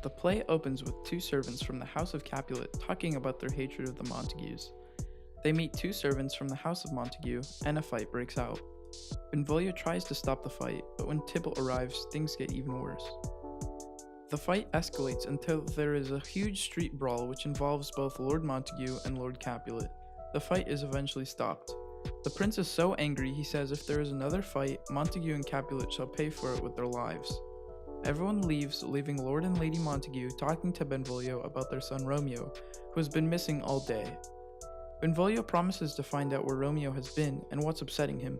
The play opens with two servants from the House of Capulet talking about their hatred of the Montagues. They meet two servants from the House of Montague, and a fight breaks out. Benvolio tries to stop the fight, but when Tybalt arrives, things get even worse. The fight escalates until there is a huge street brawl which involves both Lord Montague and Lord Capulet. The fight is eventually stopped. The prince is so angry he says if there is another fight, Montague and Capulet shall pay for it with their lives. Everyone leaves, leaving Lord and Lady Montague talking to Benvolio about their son Romeo, who has been missing all day. Benvolio promises to find out where Romeo has been and what's upsetting him.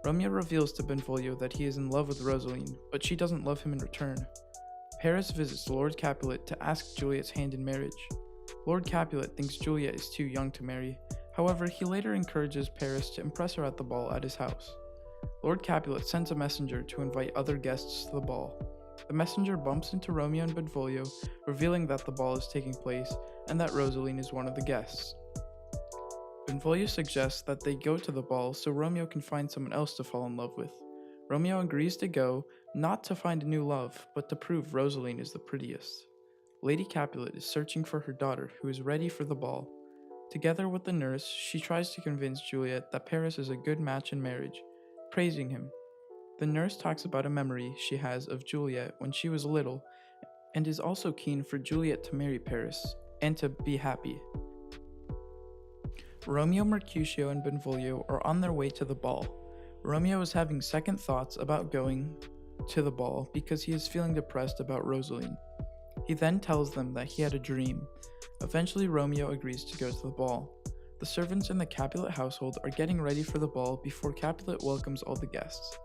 Romeo reveals to Benvolio that he is in love with Rosaline, but she doesn't love him in return. Paris visits Lord Capulet to ask Juliet's hand in marriage. Lord Capulet thinks Juliet is too young to marry, however he later encourages Paris to impress her at the ball at his house. Lord Capulet sends a messenger to invite other guests to the ball. The messenger bumps into Romeo and Benvolio, revealing that the ball is taking place and that Rosaline is one of the guests. Benvolio suggests that they go to the ball so Romeo can find someone else to fall in love with. Romeo agrees to go, not to find a new love, but to prove Rosaline is the prettiest. Lady Capulet is searching for her daughter, who is ready for the ball. Together with the nurse, she tries to convince Juliet that Paris is a good match in marriage, praising him. The nurse talks about a memory she has of Juliet when she was little, and is also keen for Juliet to marry Paris, and to be happy. Romeo, Mercutio, and Benvolio are on their way to the ball. Romeo is having second thoughts about going to the ball because he is feeling depressed about Rosaline. He then tells them that he had a dream. Eventually, Romeo agrees to go to the ball. The servants in the Capulet household are getting ready for the ball before Capulet welcomes all the guests.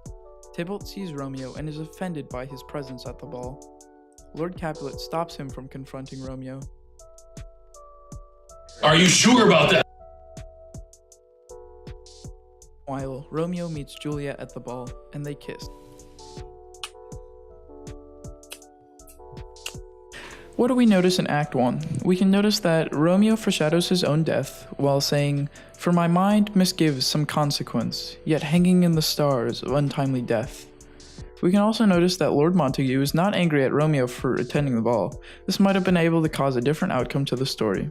Tybalt sees Romeo and is offended by his presence at the ball. Lord Capulet stops him from confronting Romeo. Are you sure about that? While Romeo meets Juliet at the ball, and they kiss. What do we notice in Act 1? We can notice that Romeo foreshadows his own death while saying, "For my mind misgives some consequence, yet hanging in the stars of untimely death." We can also notice that Lord Montague is not angry at Romeo for attending the ball. This might have been able to cause a different outcome to the story.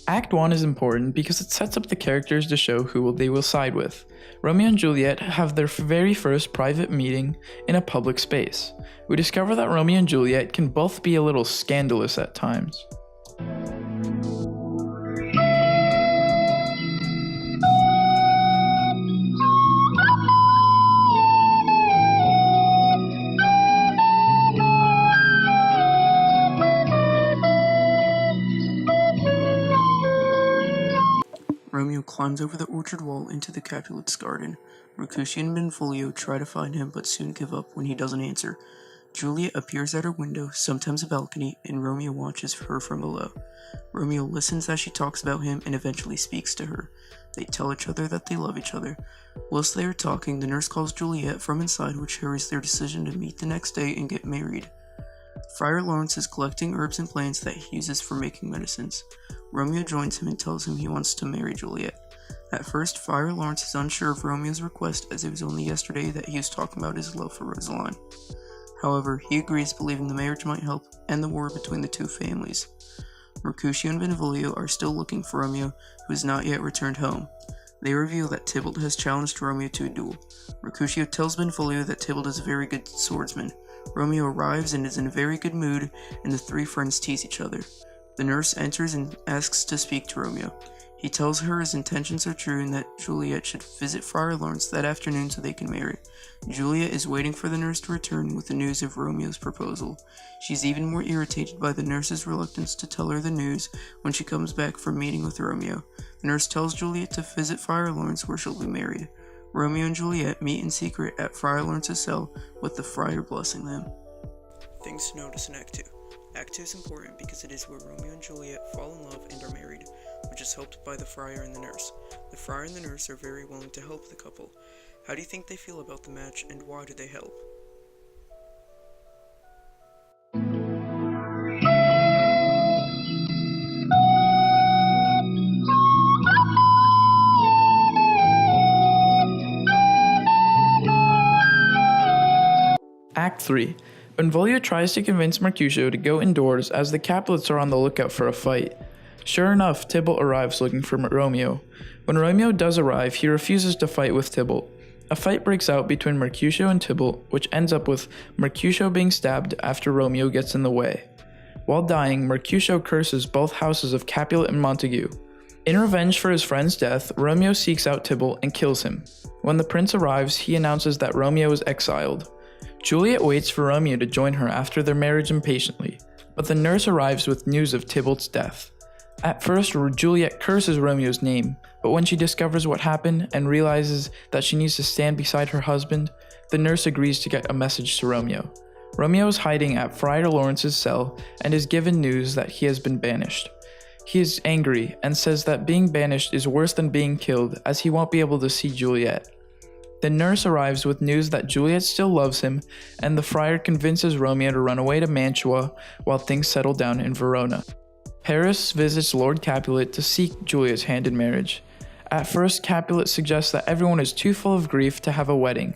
Act 1 is important because it sets up the characters to show who they will side with. Romeo and Juliet have their very first private meeting in a public space. We discover that Romeo and Juliet can both be a little scandalous at times. Romeo climbs over the orchard wall into the Capulet's garden. Mercutio and Benvolio try to find him but soon give up when he doesn't answer. Juliet appears at her window, sometimes a balcony, and Romeo watches her from below. Romeo listens as she talks about him and eventually speaks to her. They tell each other that they love each other. Whilst they are talking, the nurse calls Juliet from inside, which hurries their decision to meet the next day and get married. Friar Lawrence is collecting herbs and plants that he uses for making medicines. Romeo joins him and tells him he wants to marry Juliet. At first, Friar Lawrence is unsure of Romeo's request, as it was only yesterday that he was talking about his love for Rosaline. However, he agrees, believing the marriage might help end the war between the two families. Mercutio and Benvolio are still looking for Romeo, who has not yet returned home. They reveal that Tybalt has challenged Romeo to a duel. Mercutio tells Benvolio that Tybalt is a very good swordsman. Romeo arrives and is in a very good mood, and the three friends tease each other. The nurse enters and asks to speak to Romeo. He tells her his intentions are true and that Juliet should visit Friar Lawrence that afternoon so they can marry. Juliet is waiting for the nurse to return with the news of Romeo's proposal. She's even more irritated by the nurse's reluctance to tell her the news when she comes back from meeting with Romeo. The nurse tells Juliet to visit Friar Lawrence where she'll be married. Romeo and Juliet meet in secret at Friar Lawrence's cell, with the friar blessing them. Things to notice in Act 2. Act 2 is important because it is where Romeo and Juliet fall in love and are married, which is helped by the friar and the nurse. The friar and the nurse are very willing to help the couple. How do you think they feel about the match, and why do they help? Act 3. Benvolio tries to convince Mercutio to go indoors as the Capulets are on the lookout for a fight. Sure enough, Tybalt arrives looking for Romeo. When Romeo does arrive, he refuses to fight with Tybalt. A fight breaks out between Mercutio and Tybalt, which ends up with Mercutio being stabbed after Romeo gets in the way. While dying, Mercutio curses both houses of Capulet and Montague. In revenge for his friend's death, Romeo seeks out Tybalt and kills him. When the prince arrives, he announces that Romeo is exiled. Juliet waits for Romeo to join her after their marriage impatiently, but the nurse arrives with news of Tybalt's death. At first, Juliet curses Romeo's name, but when she discovers what happened and realizes that she needs to stand beside her husband, the nurse agrees to get a message to Romeo. Romeo is hiding at Friar Lawrence's cell and is given news that he has been banished. He is angry and says that being banished is worse than being killed, as he won't be able to see Juliet. The nurse arrives with news that Juliet still loves him, and the friar convinces Romeo to run away to Mantua while things settle down in Verona. Paris visits Lord Capulet to seek Juliet's hand in marriage. At first, Capulet suggests that everyone is too full of grief to have a wedding,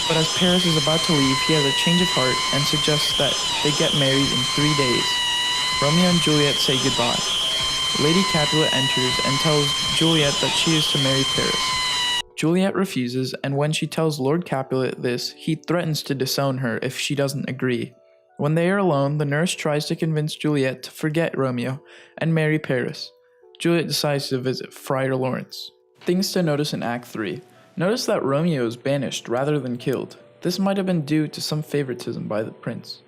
but as Paris is about to leave, he has a change of heart and suggests that they get married in 3 days. Romeo and Juliet say goodbye. Lady Capulet enters and tells Juliet that she is to marry Paris. Juliet refuses, and when she tells Lord Capulet this, he threatens to disown her if she doesn't agree. When they are alone, the nurse tries to convince Juliet to forget Romeo and marry Paris. Juliet decides to visit Friar Lawrence. Things to notice in Act 3. Notice that Romeo is banished rather than killed. This might have been due to some favoritism by the prince.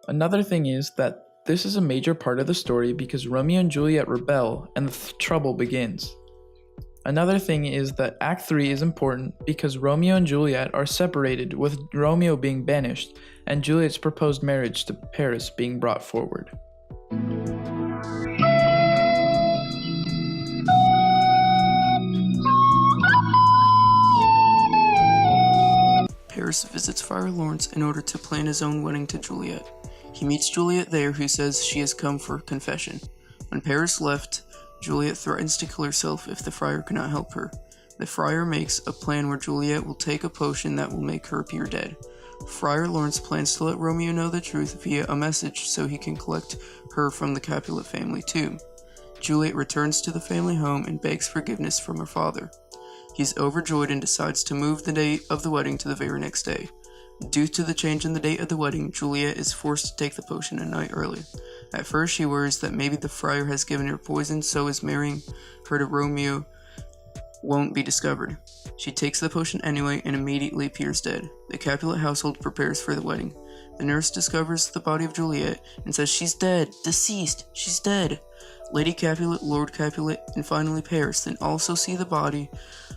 Another thing is that this is a major part of the story because Romeo and Juliet rebel and the trouble begins. Another thing is that Act 3 is important because Romeo and Juliet are separated, with Romeo being banished and Juliet's proposed marriage to Paris being brought forward. Paris visits Friar Lawrence in order to plan his own wedding to Juliet. He meets Juliet there, who says she has come for confession. When Paris left, Juliet threatens to kill herself if the friar cannot help her. The friar makes a plan where Juliet will take a potion that will make her appear dead. Friar Lawrence plans to let Romeo know the truth via a message so he can collect her from the Capulet family tomb. Juliet returns to the family home and begs forgiveness from her father. He is overjoyed and decides to move the date of the wedding to the very next day. Due to the change in the date of the wedding, Juliet is forced to take the potion a night early. At first, she worries that maybe the friar has given her poison, so as marrying her to Romeo won't be discovered. She takes the potion anyway and immediately appears dead. The Capulet household prepares for the wedding. The nurse discovers the body of Juliet and says she's dead, deceased, she's dead. Lady Capulet, Lord Capulet, and finally Paris then also see the body,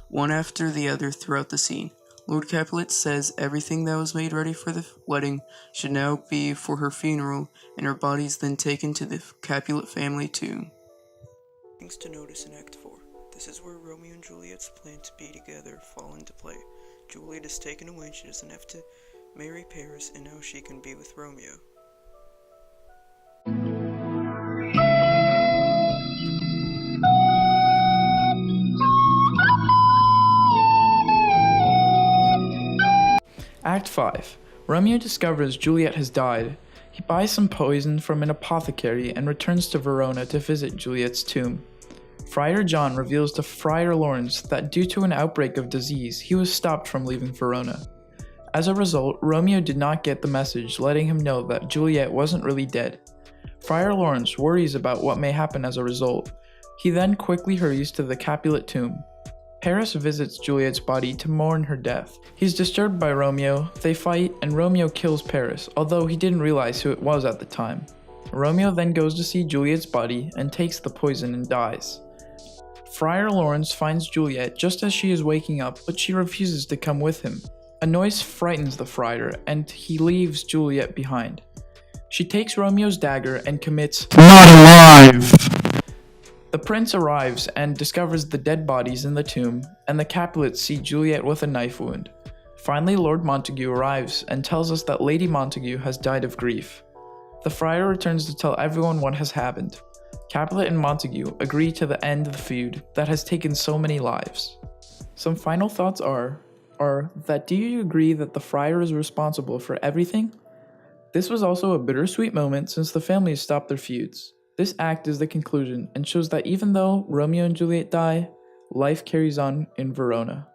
one after the other throughout the scene. Lord Capulet says everything that was made ready for the wedding should now be for her funeral, and her body is then taken to the Capulet family tomb. Things to notice in Act 4. This is where Romeo and Juliet's plan to be together fall into play. Juliet is taken away and she doesn't have to marry Paris, and now she can be with Romeo. Act 5. Romeo discovers Juliet has died. He buys some poison from an apothecary and returns to Verona to visit Juliet's tomb. Friar John reveals to Friar Lawrence that due to an outbreak of disease, he was stopped from leaving Verona. As a result, Romeo did not get the message letting him know that Juliet wasn't really dead. Friar Lawrence worries about what may happen as a result. He then quickly hurries to the Capulet tomb. Paris visits Juliet's body to mourn her death. He's disturbed by Romeo, they fight, and Romeo kills Paris, although he didn't realize who it was at the time. Romeo then goes to see Juliet's body and takes the poison and dies. Friar Lawrence finds Juliet just as she is waking up, but she refuses to come with him. A noise frightens the friar, and he leaves Juliet behind. She takes Romeo's dagger and commits "Not alive!" The prince arrives and discovers the dead bodies in the tomb, and the Capulets see Juliet with a knife wound. Finally, Lord Montague arrives and tells us that Lady Montague has died of grief. The friar returns to tell everyone what has happened. Capulet and Montague agree to the end of the feud that has taken so many lives. Some final thoughts are that do you agree that the friar is responsible for everything? This was also a bittersweet moment since the families stopped their feuds. This act is the conclusion and shows that even though Romeo and Juliet die, life carries on in Verona.